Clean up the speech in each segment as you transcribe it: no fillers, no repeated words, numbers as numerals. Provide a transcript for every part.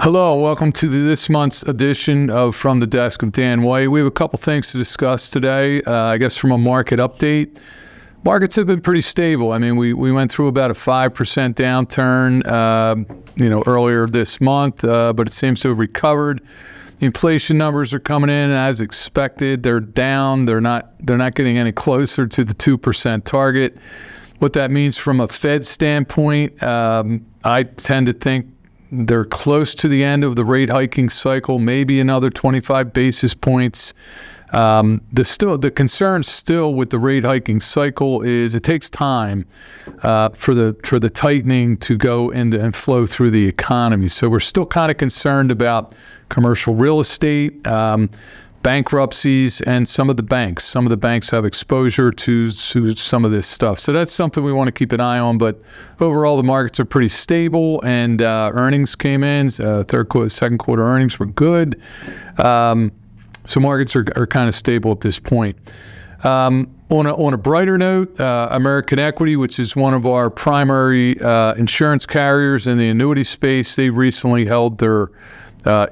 Hello, and welcome to this month's edition of From the Desk of Dan White. We have a couple things to discuss today. I guess from a market update, markets have been pretty stable. I mean, we went through about a 5% downturn, earlier this month, but it seems to have recovered. The inflation numbers are coming in as expected. They're down. They're not getting any closer to the 2% target. What that means from a Fed standpoint, I tend to think they're close to the end of the rate hiking cycle, maybe another 25 basis points. The concern still with the rate hiking cycle is it takes time for the tightening to go into and flow through the economy. So we're still kind of concerned about commercial real estate, bankruptcies, and some of the banks. Some of the banks have exposure to some of this stuff. So that's something we want to keep an eye on. But overall, the markets are pretty stable, and earnings came in. Second quarter earnings were good. So markets are kind of stable at this point. On a brighter note, American Equity, which is one of our primary insurance carriers in the annuity space, they recently held their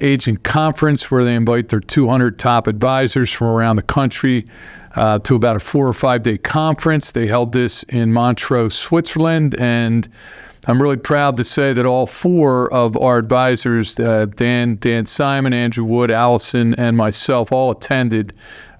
agent conference where they invite their 200 top advisors from around the country to about a 4 or 5 day conference. They held this in Montreux, Switzerland, and I'm really proud to say that all 4 of our advisors, Dan Simon, Andrew Wood, Allison, and myself, all attended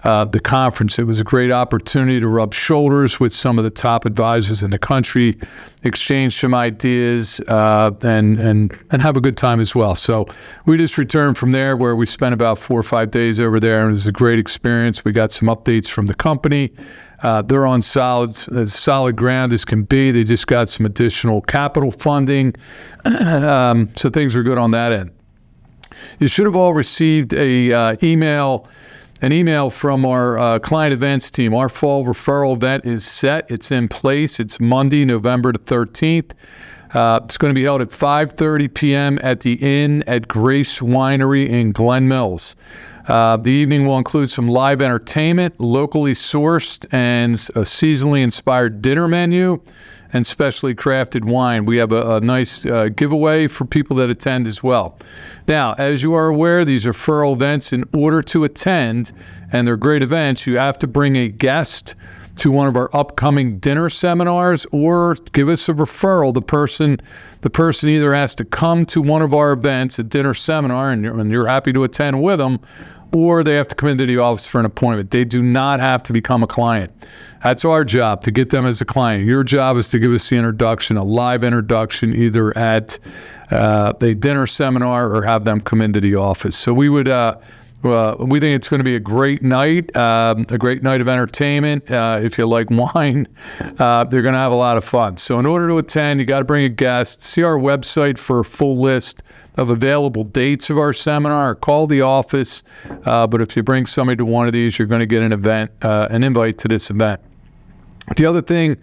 the conference. It was a great opportunity to rub shoulders with some of the top advisors in the country, exchange some ideas, and have a good time as well. So we just returned from there where we spent about 4 or 5 days over there, and it was a great experience. We got some updates from the company. They're on solid ground as can be. They just got some additional capital funding, so things are good on that end. You should have all received an email from our client events team. Our fall referral event is set. It's in place. It's Monday, November the 13th. It's going to be held at 5:30 p.m. at the Inn at Grace Winery in Glen Mills. The evening will include some live entertainment, locally sourced, and a seasonally inspired dinner menu, and specially crafted wine. We have a nice giveaway for people that attend as well. Now, as you are aware, these are referral events. In order to attend, and they're great events, you have to bring a guest to one of our upcoming dinner seminars or give us a referral. The person either has to come to one of our events, a dinner seminar, and you're happy to attend with them, or they have to come into the office for an appointment. They do not have to become a client. That's our job, to get them as a client. Your job is to give us the introduction, a live introduction, either at a dinner seminar or have them come into the office. So we think it's going to be a great night of entertainment. If you like wine, they're going to have a lot of fun. So in order to attend, you got to bring a guest. See our website for a full list of available dates of our seminar, or call the office. But if you bring somebody to one of these, you're going to get an invite to this event. The other thing,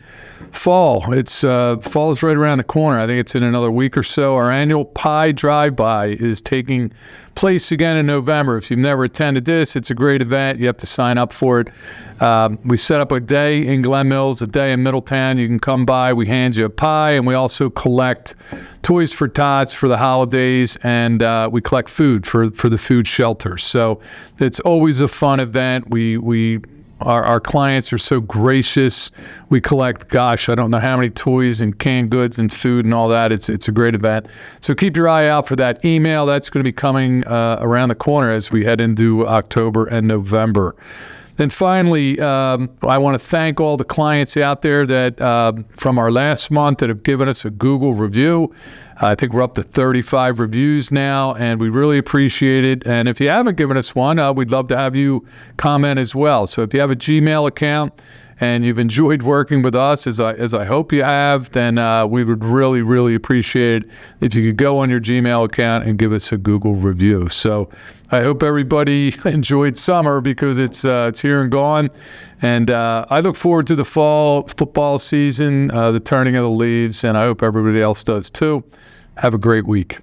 fall is right around the corner. I think it's in another week or so. Our annual pie drive-by is taking place again in November. If you've never attended this, it's a great event. You have to sign up for it. We set up a day in Glen Mills, a day in Middletown. You can come by. We hand you a pie, and we also collect Toys for Tots for the holidays, and we collect food for the food shelters. So it's always a fun event. Our clients are so gracious. We collect, I don't know how many toys and canned goods and food and all that. It's a great event. So keep your eye out for that email. That's going to be coming around the corner as we head into October and November. And finally, I want to thank all the clients out there that from our last month that have given us a Google review. I think we're up to 35 reviews now, and we really appreciate it. And if you haven't given us one, we'd love to have you comment as well. So if you have a Gmail account and you've enjoyed working with us, as I hope you have, then we would really, really appreciate it if you could go on your Gmail account and give us a Google review. So I hope everybody enjoyed summer, because it's here and gone. And I look forward to the fall football season, the turning of the leaves, and I hope everybody else does too. Have a great week.